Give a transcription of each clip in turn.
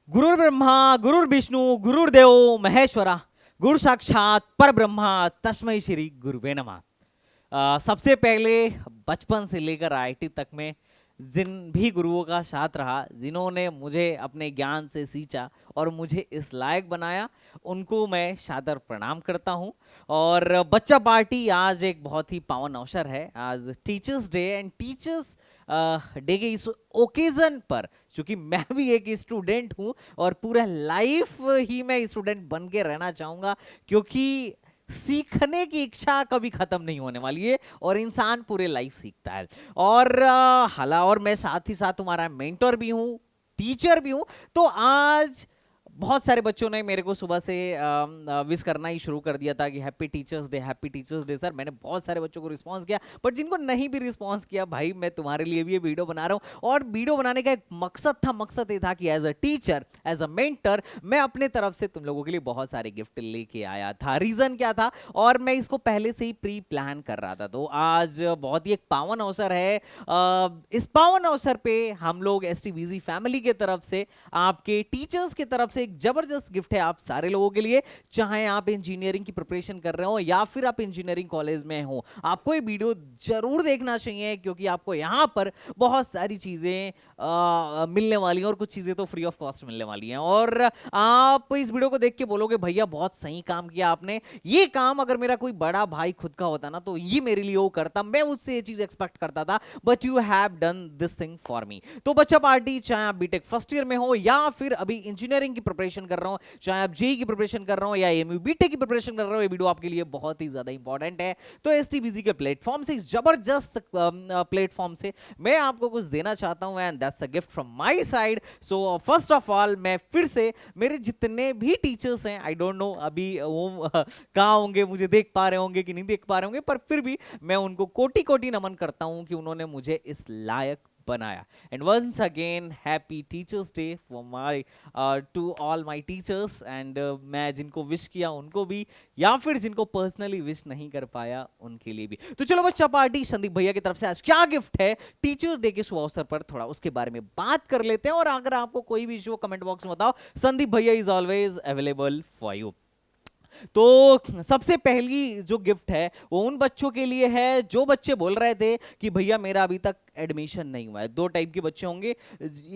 गुरुर्ब्रह्मा गुरुर्विष्णु गुरुर्देव महेश्वरा गुरु साक्षात पर ब्रह्मा तस्मै श्री गुरुवे नमः। सबसे पहले बचपन से लेकर आईटी तक में जिन भी गुरुओं का साथ रहा, जिन्होंने मुझे अपने ज्ञान से सींचा और मुझे इस लायक बनाया, उनको मैं सादर प्रणाम करता हूं। और बच्चा पार्टी आज एक बहुत ही पावन अवसर है। आज teachers day and teachers day के इस ओकेजन पर, चूंकि मैं भी एक स्टूडेंट हूं और पूरा लाइफ ही मैं स्टूडेंट बन के रहना चाहूंगा, क्योंकि सीखने की इच्छा कभी खत्म नहीं होने वाली है और इंसान पूरे लाइफ सीखता है। और और मैं साथ ही साथ तुम्हारा मेंटर भी हूं, टीचर भी हूं। तो आज बहुत सारे बच्चों ने मेरे को सुबह से विश करना ही शुरू कर दिया था कि happy teachers day, happy teachers day sir. मैंने बहुत सारे बच्चों को रिस्पांस किया, बट जिनको नहीं भी रिस्पांस किया, भाई मैं तुम्हारे लिए भी ये वीडियो बना रहा हूं। और वीडियो बनाने का एक मकसद ये था कि as a teacher, as a mentor, मैं अपने तरफ से तुम लोगों के लिए बहुत सारे गिफ्ट लेके आया था। रीजन क्या था, और मैं इसको पहले से ही प्री प्लान कर रहा था। तो आज बहुत ही एक पावन अवसर है। इस पावन अवसर पे हम लोग एसटीवीजी फैमिली के तरफ से, आपके टीचर्स की तरफ से एक जबरदस्त गिफ्ट है आप सारे लोगों के लिए। चाहे आप इंजीनियरिंग की प्रिपरेशन कर रहे हो या फिर आप इंजीनियरिंग कॉलेज में हो, आपको ये वीडियो जरूर देखना चाहिए, क्योंकि आपको यहां पर बहुत सारी चीजें मिलने वाली हैं और कुछ चीजें तो फ्री ऑफ कॉस्ट मिलने वाली हैं। और आप इस वीडियो को देख के बोलोगे भैया बहुत सही काम किया आपने। ये काम अगर मेरा कोई बड़ा भाई खुद का होता ना, तो ये मेरे लिए वो करता, मैं उससे ये चीज एक्सपेक्ट करता था, but you have done this thing for me. तो बच्चा पार्टी, चाहे आप बीटेक फर्स्ट ईयर में हो या फिर अभी इंजीनियरिंग की प्रिपरेशन कर रहे हो, चाहे आप जेई की प्रिपरेशन कर रहे हो या एमयू बीटेक की प्रिपरेशन कर रहे हो, ये वीडियो आपके लिए बहुत ही ज्यादा इंपॉर्टेंट है। तो एसटीबीजी के प्लेटफॉर्म से, इस जबरदस्त प्लेटफॉर्म से मैं आपको कुछ देना चाहता हूं, and that's a gift from my side. So first of all, मैं फिर से मेरे जितने भी टीचर्स हैं, आई डोंट नो अभी वो कहां होंगे, मुझे देख पा रहे होंगे कि नहीं देख पा रहे होंगे, पर फिर भी मैं उनको कोटि कोटि नमन करता हूं कि उन्होंने मुझे इस लायक बनाया। And once again happy teachers day for my to all my teachers. And मैं जिनको विश किया उनको भी, या फिर जिनको पर्सनली विश नहीं कर पाया उनके लिए भी। तो चलो बच्चा पार्टी, संदीप भैया की तरफ से आज क्या गिफ्ट है टीचर्स डे के शुभ अवसर पर, थोड़ा उसके बारे में बात कर लेते हैं। और अगर आपको कोई भी इशू, कमेंट बॉक्स में बताओ, संदीप भैया is always available for you. तो सबसे पहली जो गिफ्ट है वो उन बच्चों के लिए है जो बच्चे बोल रहे थे कि भैया मेरा अभी तक एडमिशन नहीं हुआ है। दो टाइप के बच्चे होंगे।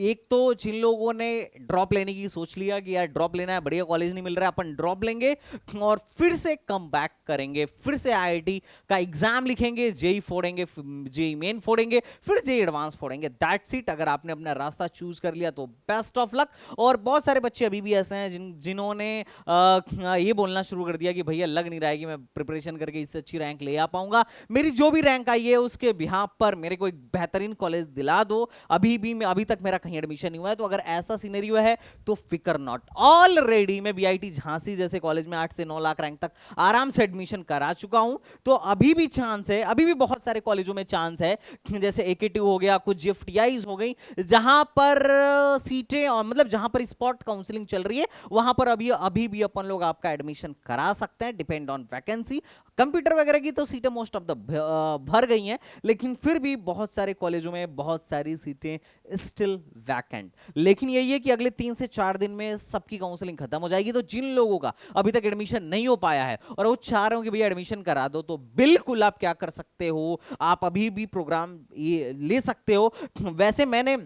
एक तो जिन लोगों ने ड्रॉप लेने की सोच लिया कि यार ड्रॉप लेना है, बढ़िया कॉलेज नहीं मिल रहा है, अपन ड्रॉप लेंगे और फिर से कम बैक करेंगे, फिर से आईआईटी का एग्जाम लिखेंगे, जेई फोड़ेंगे, जेई मेन फोड़ेंगे, फिर जेई एडवांस फोड़ेंगे। That's it. अगर आपने अपना रास्ता चूज कर लिया तो बेस्ट ऑफ लक। और बहुत सारे बच्चे अभी भी ऐसे हैं जिन्होंने ये बोलना शुरू कर दिया कि भैया लग नहीं रहा है कि मैं प्रिपरेशन करके इससे अच्छी रैंक ले आ पाऊंगा, मेरी जो भी रैंक आई है उसके बिहाफ पर मेरे को एक बेहतरीन कॉलेज दिला दो, अभी तक मेरा कहीं एडमिशन नहीं हुआ है। तो अगर ऐसा सिनेरियो है तो फिकर नॉट, ऑलरेडी मैं बीआईटी झांसी जैसे कॉलेज में 8 से 9 लाख रैंक तक आराम से एडमिशन करा चुका हूं। तो अभी भी चांस है, अभी भी बहुत सारे कॉलेजों में चांस है, जैसे एकेटीयू हो गया, कुछ जीएफटीआईज हो गई, जहां पर सीटें और मतलब जहां पर स्पॉट काउंसलिंग चल रही है, वहां पर अभी भी अपन लोग आपका एडमिशन करा सकते हैं, डिपेंड ऑन वैकेंसी। कंप्यूटर वगैरह की तो सीटें मोस्ट ऑफ द भर गई हैं, लेकिन फिर भी बहुत सारे कॉलेजों में बहुत सारी सीटें स्टिल वैकेंट। लेकिन यही है कि अगले 3 से 4 दिन में सबकी काउंसलिंग खत्म हो जाएगी। तो जिन लोगों का अभी तक एडमिशन नहीं हो पाया है और वो चाह रहे हो कि भैया एडमिशन करा दो, तो बिल्कुल आप क्या कर सकते हो, आप अभी भी प्रोग्राम ये ले सकते हो। वैसे मैंने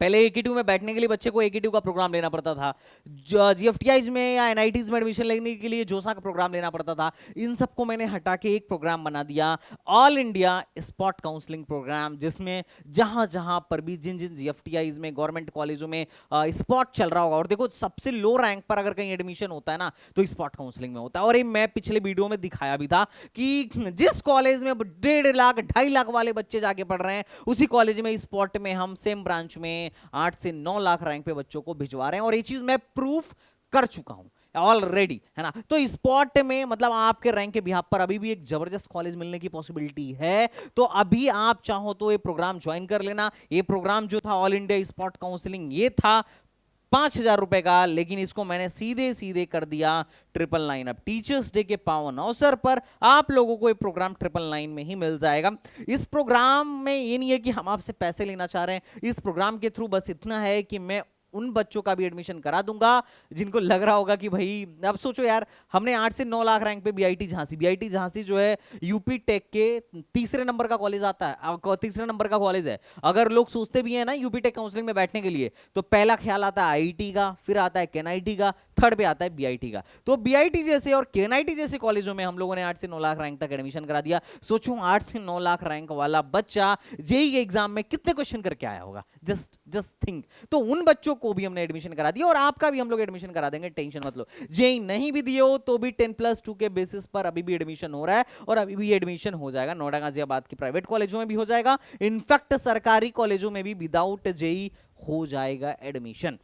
पहले एकेटीयू में बैठने के लिए बच्चे को एकेटीयू का प्रोग्राम लेना पड़ता था, जीएफटीआईज में या एनआईटीज में एडमिशन लेने के लिए जोसा का प्रोग्राम लेना पड़ता था। इन सबको मैंने हटा के एक प्रोग्राम बना दिया, all India spot counselling programme, जिसमें जहां जहां पर भी जिन जीएफटीआईज में, गवर्नमेंट कॉलेजों में स्पॉट चल रहा होगा, और देखो सबसे लो रैंक पर अगर कहीं एडमिशन होता है ना, तो स्पॉट काउंसलिंग में होता है। और ये मैं पिछले वीडियो में दिखाया भी था कि जिस कॉलेज में 1.5 लाख 2.5 लाख वाले बच्चे जाके पढ़ रहे हैं, उसी कॉलेज में स्पॉट में हम सेम ब्रांच में 8 से 9 लाख रैंक पे बच्चों को भिजवा रहे हैं। और ये चीज मैं प्रूफ कर चुका हूं ऑलरेडी, है ना। तो स्पॉट में मतलब आपके रैंक के बिहाफ पर अभी भी एक जबरदस्त कॉलेज मिलने की पॉसिबिलिटी है। तो अभी आप चाहो तो ये प्रोग्राम ज्वाइन कर लेना। ये प्रोग्राम जो था ऑल इंडिया स्पॉट काउंसलिंग, ये था 5,000 रुपए का, लेकिन इसको मैंने सीधे सीधे कर दिया 999। अब टीचर्स डे के पावन अवसर पर आप लोगों को ये प्रोग्राम 999 में ही मिल जाएगा। इस प्रोग्राम में ये नहीं है कि हम आपसे पैसे लेना चाह रहे हैं, इस प्रोग्राम के थ्रू बस इतना है कि मैं उन बच्चों का भी एडमिशन करा दूंगा जिनको लग रहा होगा कि भाई, अब सोचो यार, हमने 8 से 9 लाख रैंक पे बीआईटी झांसी जो है यूपी टेक के तीसरे नंबर का कॉलेज आता है, तीसरे नंबर का कॉलेज है। अगर लोग सोचते भी हैं ना यूपी टेक काउंसलिंग में बैठने के लिए, तो पहला ख्याल आता है आईआईटी का, फिर आता है केएनआईटी का, थर्ड पे आता है बीआईटी का। तो बीआईटी जैसे और केएनआईटी जैसे कॉलेजों में हम लोगों ने 8 से 9 लाख रैंक तक एडमिशन करा दिया। सोचो 8 से 9 लाख रैंक वाला बच्चा जेईई के एग्जाम में कितने क्वेश्चन करके आया होगा, जस्ट थिंक। तो उन बच्चों को भी हमने एडमिशन करा दिया और आपका भी हम लोग एडमिशन करा देंगे, टेंशन मत लो। जेईई नहीं भी दिए हो तो भी 10+2 के बेसिस पर अभी भी एडमिशन हो रहा है और अभी भी एडमिशन हो जाएगा। नोएडा गाजियाबाद की प्राइवेट कॉलेजों में भी हो जाएगा, इनफैक्ट सरकारी कॉलेजों में भी विदाउट जेईई हो जाएगा एडमिशन।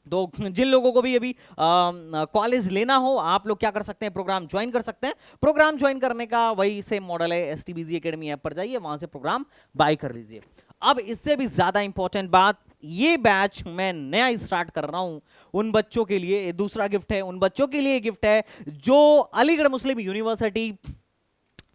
तो जिन लोगों को भी अभी कॉलेज लेना हो, आप लोग क्या कर सकते हैं, प्रोग्राम ज्वाइन कर सकते हैं। प्रोग्राम ज्वाइन करने का वही सेम मॉडल है, एसटीबीजी एकेडमी ऐप पर जाइए, वहां से प्रोग्राम बाय कर लीजिए। अब इससे भी ज्यादा इंपॉर्टेंट बात, ये बैच मैं नया स्टार्ट कर रहा हूं उन बच्चों के लिए, दूसरा गिफ्ट है उन बच्चों के लिए, गिफ्ट है जो अलीगढ़ मुस्लिम यूनिवर्सिटी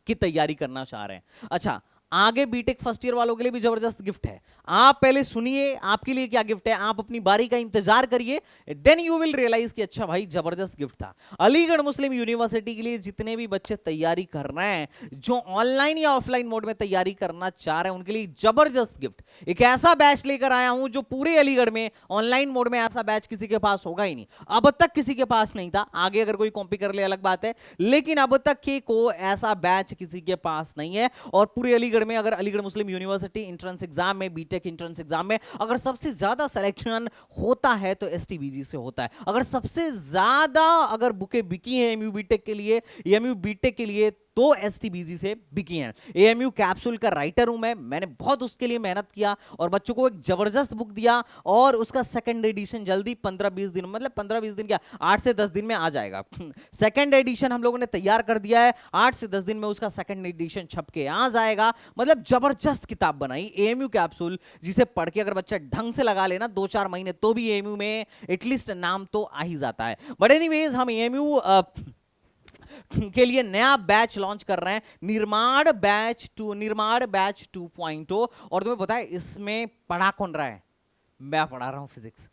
की तैयारी करना चाह रहे हैं। अच्छा, आगे बीटेक फर्स्ट ईयर वालों के लिए भी जबरदस्त गिफ्ट है। आप पहले सुनिए आपके लिए क्या गिफ्ट है, आप अपनी बारी का इंतजार करिए, देन यू विल रियलाइज कि अच्छा भाई जबरदस्त गिफ्ट था। अलीगढ़ मुस्लिम यूनिवर्सिटी के लिए जितने भी बच्चे तैयारी कर रहे हैं, जो ऑनलाइन या ऑफलाइन मोड में तैयारी करना चाह रहे हैं, उनके लिए जबरदस्त गिफ्ट, एक ऐसा बैच लेकर आया हूं जो पूरे अलीगढ़ में ऑनलाइन मोड में ऐसा बैच किसी के पास होगा ही नहीं, अब तक किसी के पास नहीं था। आगे अगर कोई कॉपी कर ले अलग बात है, लेकिन अब तक के को ऐसा बैच किसी के पास नहीं है। और पूरे अलीगढ़ में अगर अलीगढ़ मुस्लिम यूनिवर्सिटी एंट्रेंस एग्जाम में, बीटेक एंट्रेंस एग्जाम में अगर सबसे ज्यादा सिलेक्शन होता है तो एसटीबीजी से होता है। अगर सबसे ज्यादा अगर बुकें बिकी हैं एमयू बीटेक के लिए, एमयू बीटेक के लिए, तो एसटीबीजी से बिकी हैं। एएमयू कैप्सूल का राइटर हूं मैंने बहुत उसके लिए मेहनत किया और बच्चों को एक जबरदस्त बुक दिया और उसका सेकंड एडिशन जल्दी 15-20 दिन, मतलब 15-20 दिन क्या, 8 से 10 दिन में आ जाएगा। सेकंड एडिशन हम लोगों ने तैयार कर दिया है, 8 से 10 दिन में उसका सेकंड एडिशन छप के आ जाएगा। मतलब जबरदस्त किताब बनाई एएमयू कैप्सूल, जिसे पढ़ के अगर बच्चा ढंग से लगा लेना 2-4 महीने, तो भी एएमयू में एटलीस्ट नाम तो आ ही जाता है। बट एनीवेज, हम एएमयू के लिए नया बैच लॉन्च कर रहे हैं, निर्माण बैच 2.0। और तुम्हें पता है इसमें पढ़ा कौन रहा है, मैं पढ़ा रहा हूं फिजिक्स।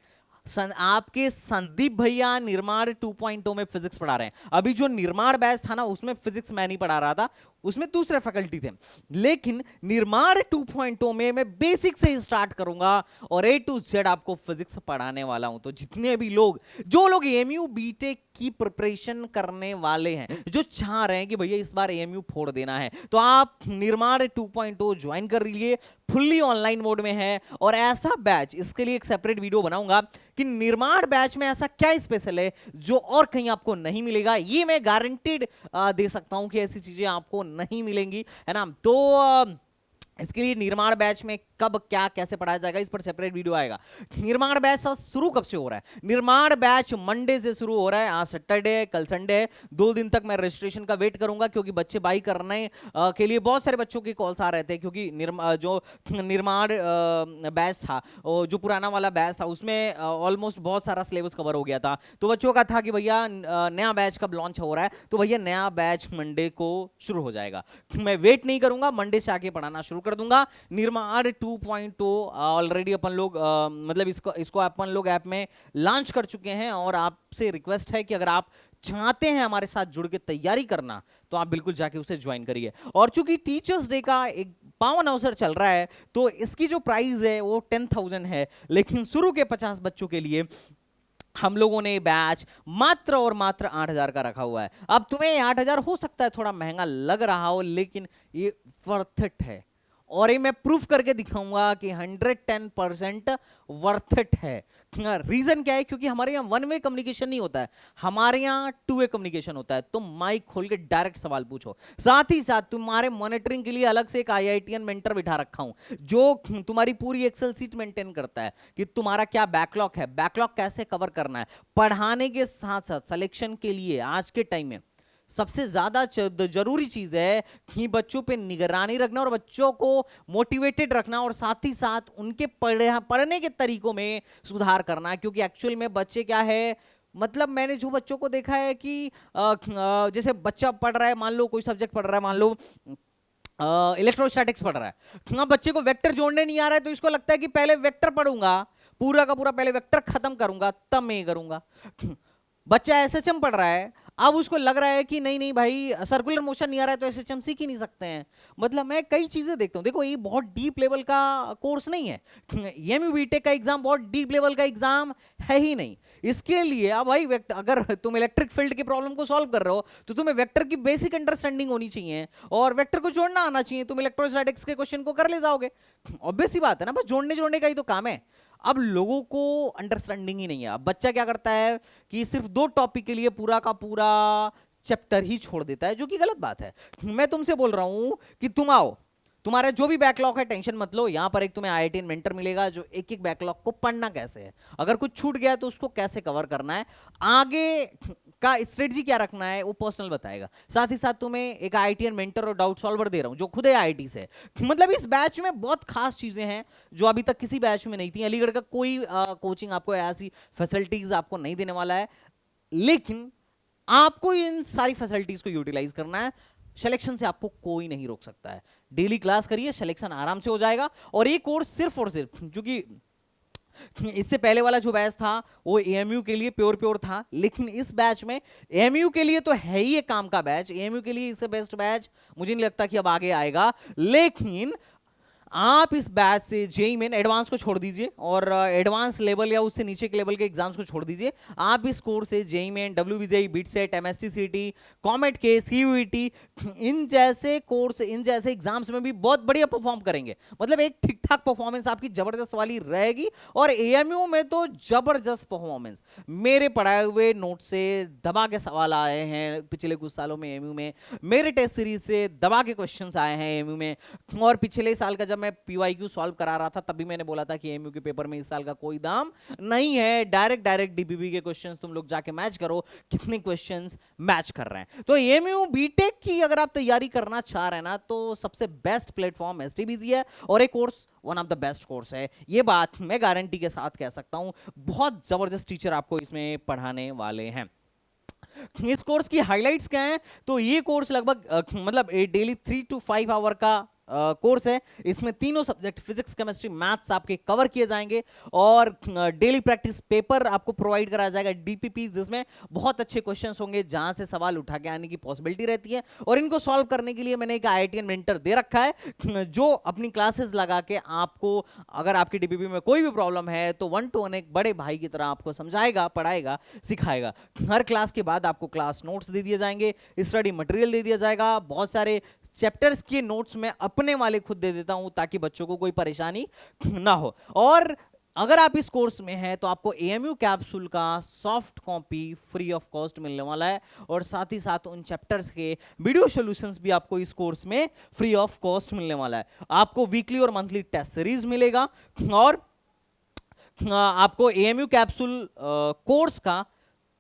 आपके संदीप भैया निर्माण 2.0 में फिजिक्स पढ़ा रहे हैं। अभी जो निर्माण बैच था ना, उसमें फिजिक्स मैं नहीं पढ़ा रहा था, उसमें दूसरे फैकल्टी थे। लेकिन निर्माण 2.0 में मैं बेसिक से ही स्टार्ट करूंगा और A to Z आपको फिजिक्स पढ़ाने वाला हूं। तो जितने भी लोग, जो लोग एएमयू बीटेक की प्रिपरेशन करने वाले हैं, जो चाह रहे हैं कि भैया इस बार एएमयू फोड़ देना है, तो आप निर्माण 2.0 ज्वाइन कर लीजिए। फुल्ली ऑनलाइन मोड में है और ऐसा बैच, इसके लिए एक सेपरेट वीडियो बनाऊंगा कि निर्माण बैच में ऐसा क्या स्पेशल है जो और कहीं आपको नहीं मिलेगा। ये मैं गारंटीड दे सकता हूं कि ऐसी चीजें आपको नहीं मिलेंगी, है ना। तो इसके लिए निर्माण बैच में कब क्या कैसे पढ़ाया जाएगा, इस पर सेपरेट वीडियो आएगा। निर्माण बैच शुरू कब से हो रहा है? निर्माण बैच मंडे से शुरू हो रहा है। आज सैटरडे है, कल संडे है, 2 दिन तक मैं रजिस्ट्रेशन का वेट करूंगा, क्योंकि बच्चे बाई करने के लिए बहुत सारे बच्चों की कॉल्स आ रहे थे। क्योंकि जो निर्माण बैच था, जो पुराना वाला बैच था, उसमें ऑलमोस्ट बहुत सारा सिलेबस कवर हो गया था। तो बच्चों का था कि भैया नया बैच कब लॉन्च हो रहा है, तो भैया नया बैच मंडे को शुरू हो जाएगा। मैं वेट नहीं करूंगा, मंडे से आके पढ़ाना शुरू कर दूंगा। निर्माण 2.0 ऑलरेडी अपन लोग मतलब इसको अपन लोग ऐप में लॉन्च कर चुके हैं और आपसे रिक्वेस्ट है कि अगर आप चाहते हैं हमारे साथ जुड़ के तैयारी करना, तो आप बिल्कुल जाके उसे ज्वाइन करिए। और चूंकि टीचर्स डे का एक पावन अवसर चल रहा है, तो इसकी जो प्राइस है वो 10,000 है, लेकिन शुरू के 50 बच्चों के लिए हम लोगों ने बैच मात्र और मात्र 8,000 का रखा हुआ है। अब तुम्हें 8,000 हो सकता है थोड़ा महंगा लग रहा हो, लेकिन ये वर्थ इट है। और ये मैं प्रूफ करके दिखाऊंगा कि 110% वर्थ इट है। रीजन क्या है? क्योंकि हमारे यहाँ 1 वे कम्युनिकेशन नहीं होता है, हमारे यहाँ 2 वे कम्युनिकेशन होता है। तुम माइक खोल के डायरेक्ट सवाल पूछो, साथ ही साथ तुम्हारे मॉनिटरिंग के लिए अलग से एक IITian मेंटर बिठा रखा हूं, जो तुम्हारी पूरी एक्सेल सीट मेंटेन करता है कि तुम्हारा क्या बैकलॉग है, बैकलॉग कैसे कवर करना है। पढ़ाने के साथ साथ सिलेक्शन के लिए आज के टाइम में सबसे ज्यादा जरूरी चीज है कि बच्चों पे निगरानी रखना और बच्चों को मोटिवेटेड रखना, और साथ ही साथ उनके पढ़ने के तरीकों में सुधार करना। क्योंकि एक्चुअल में बच्चे क्या है, मतलब मैंने जो बच्चों को देखा है कि जैसे बच्चा पढ़ रहा है, मान लो कोई सब्जेक्ट पढ़ रहा है, मान लो इलेक्ट्रोस्टैटिक्स पढ़ रहा है, बच्चे को वेक्टर जोड़ने नहीं आ रहा है, तो इसको लगता है कि पहले वेक्टर पढ़ूंगा, पूरा का पूरा पहले वेक्टर खत्म करूंगा तब मैं ये करूंगा। बच्चा एसएचएम पढ़ रहा है, अब उसको लग रहा है कि नहीं नहीं भाई सर्कुलर मोशन नहीं आ रहा है तो एसएचएम सीख ही नहीं सकते हैं। मतलब मैं कई चीजें देखता हूँ, देखो ये बहुत डीप लेवल का कोर्स नहीं है, एमयू बीटेक का एग्जाम बहुत डीप लेवल का एग्जाम है ही नहीं। इसके लिए अब भाई अगर तुम इलेक्ट्रिक फील्ड की प्रॉब्लम को सॉल्व कर रहे हो तो तुम्हें वेक्टर की बेसिक अंडरस्टैंडिंग होनी चाहिए और वेक्टर को जोड़ना आना चाहिए। तुम इलेक्ट्रोस्टैटिक्स के क्वेश्चन को कर ले जाओगे, ऑब्वियस सी बात है ना, बस जोड़ने जोड़ने का ही तो काम है। अब लोगों को अंडरस्टैंडिंग ही नहीं है। अब बच्चा क्या करता है कि सिर्फ 2 टॉपिक के लिए पूरा का पूरा चैप्टर ही छोड़ देता है, जो कि गलत बात है। मैं तुमसे बोल रहा हूं कि तुम आओ, तुम्हारा जो भी बैकलॉग है टेंशन मत लो, यहां पर एक तुम्हें आईआईटी मेंटर मिलेगा जो एक एक बैकलॉग को पढ़ना कैसे है, अगर कुछ छूट गया तो उसको कैसे कवर करना है, आगे का स्ट्रेटजी क्या रखना है वो पर्सनल बताएगा। साथ ही साथ तुम्हें एक आईआईटी मेंटर और डाउट सॉल्वर दे रहा हूं जो खुद है आईआईटी से। मतलब इस बैच में बहुत खास चीजें हैं जो अभी तक किसी बैच में नहीं थी। अलीगढ़ का कोई कोचिंग आपको ऐसी फैसिलिटीज आपको नहीं देने वाला है, लेकिन आपको इन सारी फैसिलिटीज को यूटिलाइज करना है। सिलेक्शन से आपको कोई नहीं रोक सकता है। डेली क्लास करिए, सिलेक्शन आराम से हो जाएगा। और ये कोर्स सिर्फ और सिर्फ, क्योंकि इससे पहले वाला जो बैच था वो एएमयू के लिए प्योर था, लेकिन इस बैच में एएमयू के लिए तो है ही एक काम का बैच, एएमयू के लिए इससे बेस्ट बैच मुझे नहीं लगता कि अब आगे आएगा। लेकिन आप इस बैच से जेईई मेन एडवांस को छोड़ दीजिए और एडवांस लेवल या उससे नीचे के लेवल के एग्जाम्स को छोड़ दीजिए। आप इस कोर्स से जेईई मेन, डब्ल्यूबीजेई, बीटसेट, एमएसटीसीटी, कॉमेट के, सीयूईटी इन जैसे कोर्स, इन जैसे एग्जाम्स में भी बहुत बढ़िया परफॉर्म करेंगे। मतलब एक ठीक ठाक परफॉर्मेंस आपकी जबरदस्त वाली रहेगी। और एएमयू में तो जबरदस्त परफॉर्मेंस, मेरे पढ़ाए हुए नोट से दबा के सवाल आए हैं पिछले कुछ सालों में एएमयू में, मेरे टेस्ट सीरीज से दबा के क्वेश्चंस आए हैं एएमयू में। और पिछले साल का मैं पीवाईक्यू सॉल्व करा रहा था तभी मैंने बोला था कि एमयू के पेपर में इस साल का कोई दाम नहीं है। डायरेक्ट डीबीबी के क्वेश्चंस तुम लोग जाके मैच करो, कितने क्वेश्चंस मैच कर रहे हैं। तो एमयू बीटेक की अगर आप तैयारी करना चाह रहे हैं ना तो सबसे बेस्ट प्लेटफॉर्म एसटीबीजी है और एक course one of the best course है। ये बात मैं गारंटी के साथ कह सकता हूं। बहुत जबरदस्त टीचर आपको इसमें पढ़ाने वाले हैं। इस कोर्स की हाइलाइट्स क्या हैं? तो ये कोर्स लगभग मतलब डेली 3 to 5 आवर का कोर्स है। इसमें तीनों सब्जेक्ट फिजिक्स, केमिस्ट्री, मैथ्स आपके कवर किए जाएंगे और डेली प्रैक्टिस पेपर आपको प्रोवाइड कराया जाएगा डीपीपी, जिसमें बहुत अच्छे क्वेश्चंस होंगे जहां से सवाल उठा के आने की पॉसिबिलिटी रहती है। और इनको सॉल्व करने के लिए मैंने एक आईआईटीएन मेंटर दे रखा है जो अपनी क्लासेस लगा के आपको, अगर आपकी डीपीपी में कोई भी प्रॉब्लम है तो 1 to 1 एक बड़े भाई की तरह आपको समझाएगा, पढ़ाएगा, सिखाएगा। हर क्लास के बाद आपको क्लास नोट्स दे दिए जाएंगे, स्टडी मटेरियल दे दिया जाएगा। बहुत सारे चैप्टर्स के नोट्स में अपने वाले खुद दे देता हूं ताकि बच्चों को कोई परेशानी ना हो। और अगर आप इस कोर्स में हैं तो आपको एएमयू कैप्सूल का soft copy free of cost मिलने वाला है और साथ ही साथ उन चैप्टर्स के वीडियो सॉल्यूशंस भी आपको इस कोर्स में फ्री ऑफ कॉस्ट मिलने वाला है। आपको वीकली और मंथली टेस्ट सीरीज मिलेगा और आपको एएमयू कैप्सूल कोर्स का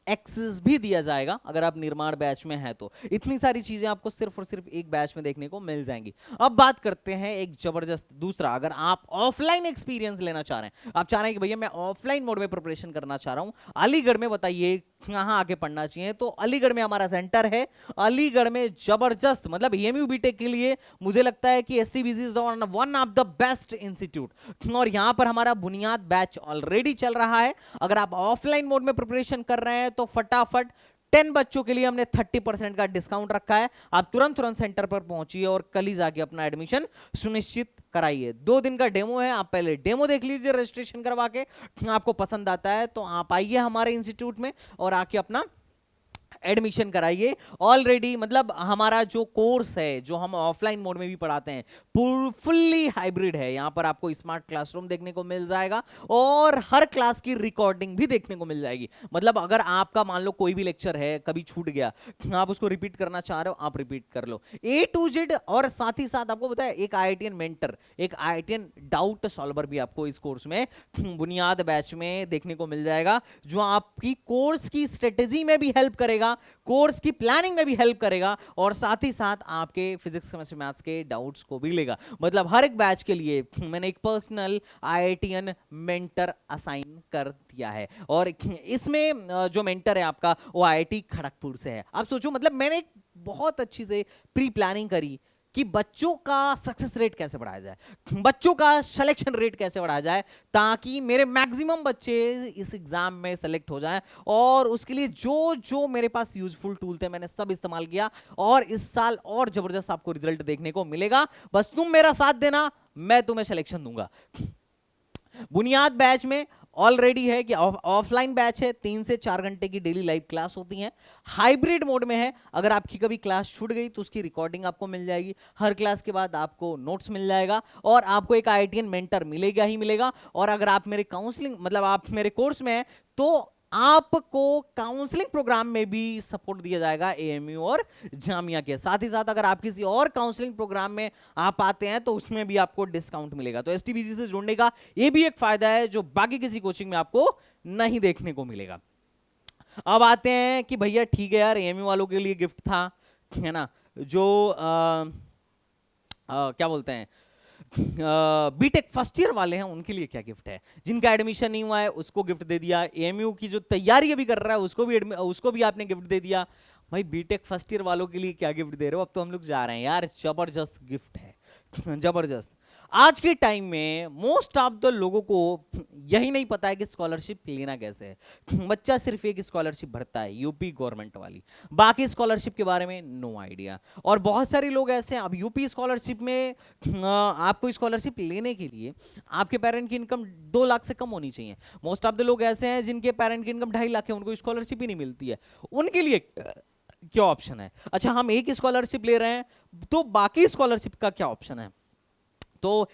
एक्सेस भी दिया जाएगा अगर आप निर्माण बैच में हैं तो। इतनी सारी चीजें आपको सिर्फ और सिर्फ एक बैच में देखने को मिल जाएंगी। अब बात करते हैं एक जबरदस्त दूसरा, अगर आप ऑफलाइन एक्सपीरियंस लेना चाह रहे हैं, आप चाह रहे हैं कि भैया मैं ऑफलाइन मोड में प्रिपरेशन करना चाह रहा हूं, अलीगढ़ में बताइए कहां आके पढ़ना चाहिए, तो अलीगढ़ में हमारा सेंटर है। अलीगढ़ में जबरदस्त, मतलब एएमयू बीटेक के लिए मुझे लगता है कि STBG is one of the best institute और यहां पर हमारा बुनियाद बैच ऑलरेडी चल रहा है। अगर आप ऑफलाइन मोड में प्रिपरेशन कर रहे हैं तो फटाफट 10 बच्चों के लिए हमने 30% का डिस्काउंट रखा है। आप तुरंत सेंटर पर पहुंचिए और कल ही जाके अपना एडमिशन सुनिश्चित कराइए। 2 दिन का डेमो है, आप पहले डेमो देख लीजिए रजिस्ट्रेशन करवा के, आपको पसंद आता है तो आप आइए हमारे इंस्टीट्यूट में और आके अपना एडमिशन कराइए। ऑलरेडी मतलब हमारा जो कोर्स है जो हम ऑफलाइन मोड में भी पढ़ाते हैं फुल्ली हाइब्रिड है। यहां पर आपको स्मार्ट क्लासरूम देखने को मिल जाएगा और हर क्लास की रिकॉर्डिंग भी देखने को मिल जाएगी। मतलब अगर आपका मान लो कोई भी लेक्चर है कभी छूट गया, आप उसको रिपीट करना चाह रहे हो, आप रिपीट कर लो A to Z। और साथ ही साथ आपको बताया एक आईआईटीएन मेंटर, एक आईआईटीएन डाउट सॉल्वर भी आपको इस कोर्स में बुनियाद बैच में देखने को मिल जाएगा, जो आपकी कोर्स की स्ट्रेटेजी में भी हेल्प करेगा, कोर्स की प्लानिंग में भी हेल्प करेगा और साथ ही साथ आपके फिजिक्स, केमिस्ट्री, मैथ्स के डाउट्स को भी लेगा। मतलब हर एक बैच के लिए मैंने एक पर्सनल आईआईटीएन मेंटर असाइन कर दिया है और इसमें जो मेंटर है आपका वो आईआईटी खड़गपुर से है। आप सोचो, मतलब मैंने बहुत अच्छी से प्री प्लानिंग करी कि बच्चों का सक्सेस रेट कैसे बढ़ाया जाए, बच्चों का सिलेक्शन रेट कैसे बढ़ाया जाए, ताकि मेरे मैक्सिमम बच्चे इस एग्जाम में सेलेक्ट हो जाएं। और उसके लिए जो जो मेरे पास यूजफुल टूल थे मैंने सब इस्तेमाल किया, और इस साल और जबरदस्त आपको रिजल्ट देखने को मिलेगा। बस तुम मेरा साथ देना, मैं तुम्हें सिलेक्शन दूंगा। बुनियाद बैच में ऑलरेडी है कि ऑफलाइन बैच है, 3 से 4 घंटे की डेली लाइव क्लास होती है। हाइब्रिड मोड में है, अगर आपकी कभी क्लास छूट गई तो उसकी रिकॉर्डिंग आपको मिल जाएगी, हर क्लास के बाद आपको नोट्स मिल जाएगा, और आपको एक IITian मेंटर मिलेगा ही मिलेगा। और अगर आप मेरे काउंसलिंग मतलब आप मेरे कोर्स में हैं तो आपको काउंसलिंग प्रोग्राम में भी सपोर्ट दिया जाएगा AMU और जामिया के साथ ही साथ। अगर आप किसी और काउंसलिंग प्रोग्राम में आप आते हैं तो उसमें भी आपको डिस्काउंट मिलेगा। तो STBG से जुड़ने का ये भी एक फायदा है जो बाकी किसी कोचिंग में आपको नहीं देखने को मिलेगा। अब आते हैं कि भैया ठीक है यार, AMU वालों के लिए गिफ्ट था, है ना, जो क्या बोलते हैं बीटेक फर्स्ट ईयर वाले हैं उनके लिए क्या गिफ्ट है। जिनका एडमिशन नहीं हुआ है उसको गिफ्ट दे दिया, AMU की जो तैयारी अभी कर रहा है उसको भी आपने गिफ्ट दे दिया। भाई बीटेक फर्स्ट ईयर वालों के लिए क्या गिफ्ट दे रहे हो, अब तो हम लोग जा रहे हैं यार, जबरदस्त गिफ्ट है जबरदस्त। आज के टाइम में मोस्ट ऑफ द लोगों को यही नहीं पता है कि स्कॉलरशिप लेना कैसे है। बच्चा सिर्फ एक स्कॉलरशिप भरता है, यूपी गवर्नमेंट वाली, बाकी स्कॉलरशिप के बारे में नो आइडिया। और बहुत सारे लोग ऐसे हैं, अब यूपी स्कॉलरशिप में आपको स्कॉलरशिप लेने के लिए आपके पेरेंट की इनकम 2 लाख से कम होनी चाहिए। मोस्ट ऑफ द लोग ऐसे हैं जिनके पेरेंट की इनकम 2.5 लाख है, उनको स्कॉलरशिप ही नहीं मिलती है। उनके लिए क्या ऑप्शन है? अच्छा, हम एक स्कॉलरशिप ले रहे हैं तो बाकी स्कॉलरशिप का क्या ऑप्शन है? तो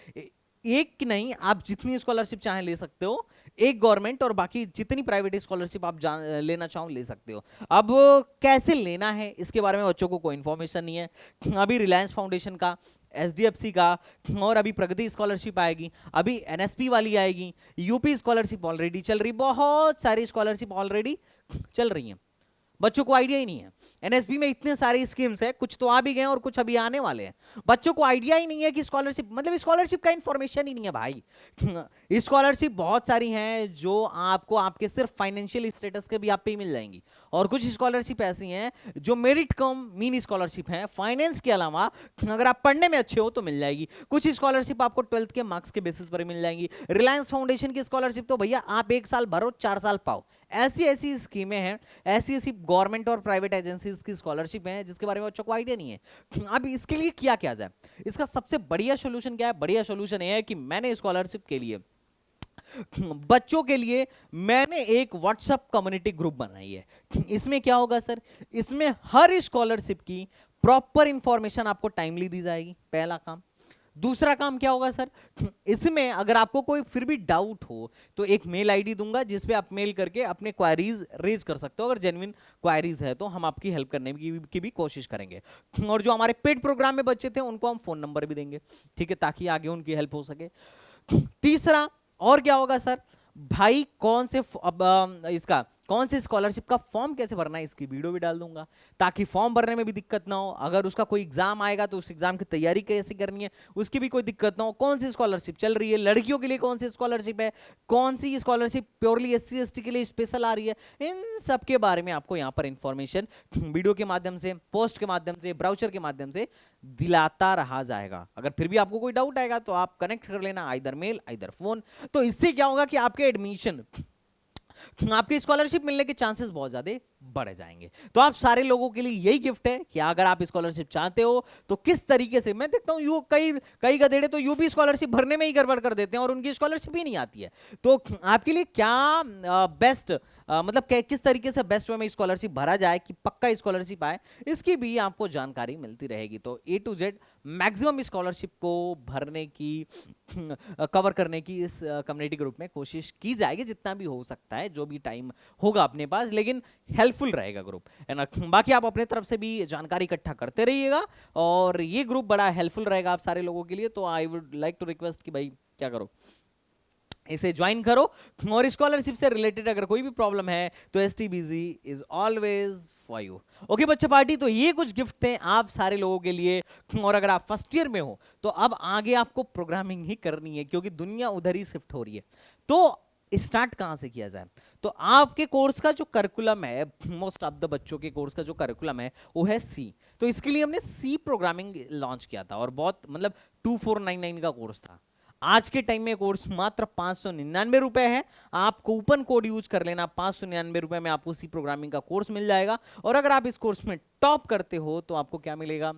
एक नहीं, आप जितनी स्कॉलरशिप चाहें ले सकते हो, एक गवर्नमेंट और बाकी जितनी प्राइवेट स्कॉलरशिप आप लेना चाहो ले सकते हो। अब कैसे लेना है इसके बारे में बच्चों को कोई इंफॉर्मेशन नहीं है। अभी रिलायंस फाउंडेशन का, SDFC का, और अभी प्रगति स्कॉलरशिप आएगी, अभी NSP वाली आएगी, यूपी स्कॉलरशिप ऑलरेडी चल रही, बहुत सारी स्कॉलरशिप ऑलरेडी चल रही हैं। बच्चों को आइडिया ही नहीं है। NSP में इतने सारे स्कीम्स है, कुछ तो आ भी गए और कुछ अभी आने वाले हैं। बच्चों को आइडिया ही नहीं है कि स्कॉलरशिप मतलब स्कॉलरशिप का इंफॉर्मेशन ही नहीं है भाई। स्कॉलरशिप बहुत सारी हैं जो आपको आपके सिर्फ फाइनेंशियल स्टेटस के भी आप पे ही मिल जाएंगी, और कुछ स्कॉलरशिप ऐसी हैं जो मेरिट कम मीन स्कॉलरशिप हैं, फाइनेंस के अलावा अगर आप पढ़ने में अच्छे हो तो मिल जाएगी। कुछ स्कॉलरशिप आपको 12th के मार्क्स के बेसिस पर मिल जाएंगी। रिलायंस फाउंडेशन की स्कॉलरशिप तो भैया आप 1 साल भरो 4 साल पाओ। ऐसी ऐसी स्कीमें हैं, ऐसी ऐसी गवर्नमेंट और प्राइवेट एजेंसीज की स्कॉलरशिप है जिसके बारे में बच्चों को आइडिया नहीं है। अब इसके लिए क्या किया जाए, इसका सबसे बढ़िया सॉल्यूशन क्या है? बढ़िया सॉल्यूशन ये है कि मैंने स्कॉलरशिप के लिए बच्चों के लिए मैंने एक व्हाट्सएप कम्युनिटी ग्रुप बनाई है। इसमें क्या होगा सर, इसमें हर स्कॉलरशिप की प्रॉपर इंफॉर्मेशन आपको टाइमली दी जाएगी, पहला काम। दूसरा काम क्या होगा सर, इसमें अगर आपको कोई फिर भी डाउट हो तो एक मेल आईडी दूंगा जिस पे आप मेल करके अपने क्वारीज रेज कर सकते हो। अगर जेन्युइन क्वारीज है तो हम आपकी हेल्प करने की भी कोशिश करेंगे। और जो हमारे पेड प्रोग्राम में बच्चे थे उनको हम फोन नंबर भी देंगे, ठीक है, ताकि आगे उनकी हेल्प हो सके। तीसरा और क्या होगा सर, भाई कौन से इसका कौन सी स्कॉलरशिप का फॉर्म कैसे भरना है इसकी वीडियो भी डाल दूंगा, ताकि फॉर्म भरने में भी दिक्कत ना हो। अगर उसका कोई एग्जाम आएगा तो उस एग्जाम की तैयारी कैसे करनी है उसकी भी कोई दिक्कत ना हो। कौन सी स्कॉलरशिप चल रही है, लड़कियों के लिए कौन सी स्कॉलरशिप है, कौन सी स्कॉलरशिप प्योरली SC ST के लिए स्पेशल आ रही है, इन सब के बारे में आपको यहाँ पर इंफॉर्मेशन वीडियो के माध्यम से, पोस्ट के माध्यम से, ब्राउचर के माध्यम से दिलाता रहा जाएगा। अगर फिर भी आपको कोई डाउट आएगा तो आप कनेक्ट कर लेना, आइदर मेल आइदर फोन। तो इससे क्या होगा कि आपके एडमिशन, आपकी स्कॉलरशिप मिलने के चांसेस बहुत ज्यादा बढ़ जाएंगे। तो आप सारे लोगों के लिए यही गिफ्ट है कि अगर आप स्कॉलरशिप चाहते हो तो किस तरीके से, मैं देखता हूं कई गधेड़े तो यूपी स्कॉलरशिप भरने में ही गड़बड़ कर देते हैं और उनकी स्कॉलरशिप ही नहीं आती है। तो आपके लिए क्या बेस्ट मतलब किस तरीके से बेस्ट वे में स्कॉलरशिप भरा जाए कि पक्का स्कॉलरशिप आए, इसकी भी आपको जानकारी मिलती रहेगी। तो A to Z maximum scholarship को भरने की, कवर करने की इस कम्युनिटी ग्रुप में कोशिश की जाएगी जितना भी हो सकता है, जो भी टाइम होगा अपने पास, लेकिन हेल्पफुल रहेगा ग्रुप, है ना। बाकी आप अपने तरफ से भी जानकारी इकट्ठा करते रहिएगा और ये ग्रुप बड़ा हेल्पफुल रहेगा आप सारे लोगों के लिए। तो I would like to request कि भाई क्या करो, इसे ज्वाइन करो। और स्कॉलरशिप से रिलेटेड अगर कोई भी प्रॉब्लम है तो STBG is always for you. Okay बच्चा पार्टी, तो ये कुछ गिफ्ट थे आप सारे लोगों के लिए। और अगर आप फर्स्ट ईयर में हो तो अब आगे आपको प्रोग्रामिंग ही करनी है क्योंकि दुनिया उधर ही शिफ्ट हो रही है। तो स्टार्ट कहाँ से किया जाए। तो आपके कोर्स का जो करिकुलम है, मोस्ट ऑफ द बच्चों के कोर्स का जो करिकुलम है वो है सी। तो इसके लिए हमने सी प्रोग्रामिंग लॉन्च किया था और बहुत मतलब 2499 का कोर्स था। आज के टाइम में कोर्स मात्र 599 रुपए है। आप कूपन कोड यूज कर लेना, 599 रुपए में आपको सी प्रोग्रामिंग का कोर्स मिल जाएगा। और अगर आप इस कोर्स में टॉप करते हो तो आपको क्या मिलेगा,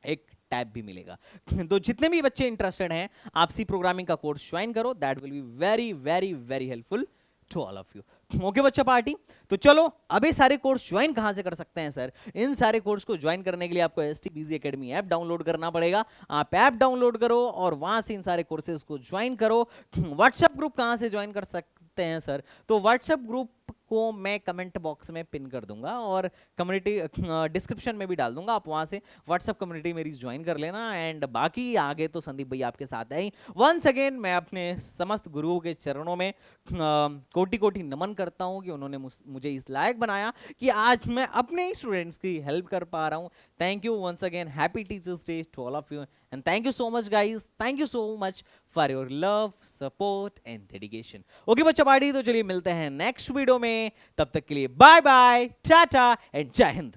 एक टैब भी मिलेगा। तो जितने भी बच्चे इंटरेस्टेड हैं आप सी प्रोग्रामिंग का कोर्स ज्वाइन करो, that will be very very very helpful to all of you. Okay बच्चा पार्टी, तो चलो अब ये सारे कोर्स ज्वाइन कहां से कर सकते हैं सर? इन सारे कोर्स को ज्वाइन करने के लिए आपको STBZ एकेडमी ऐप डाउनलोड करना पड़ेगा। आप ऐप डाउनलोड करो और वहां से इन सारे कोर्सेज को ज्वाइन करो। व्हाट्सएप ग्रुप कहां से ज्वाइन कर सकते हैं सर? तो व्हाट्सएप ग्रुप को मैं कमेंट बॉक्स में पिन कर दूंगा और कम्युनिटी डिस्क्रिप्शन में भी डाल दूंगा, आप वहां से व्हाट्सएप कम्युनिटी मेरी ज्वाइन कर लेना। एंड बाकी आगे तो संदीप भाई आपके साथ है ही। वंस अगेन मैं अपने समस्त गुरुओं के चरणों में कोटि कोटि नमन करता हूं कि उन्होंने मुझे इस लायक बनाया कि आज मैं अपने ही स्टूडेंट्स की हेल्प कर पा रहा हूं। Thank you once again, happy teachers day to all of you and thank you so much guys, thank you so much for your love, support and dedication. Okay बच्चा पार्टी, तो चलिए मिलते हैं नेक्स्ट वीडियो में, तब तक के लिए बाय बाय, टाटा एंड जय हिंद।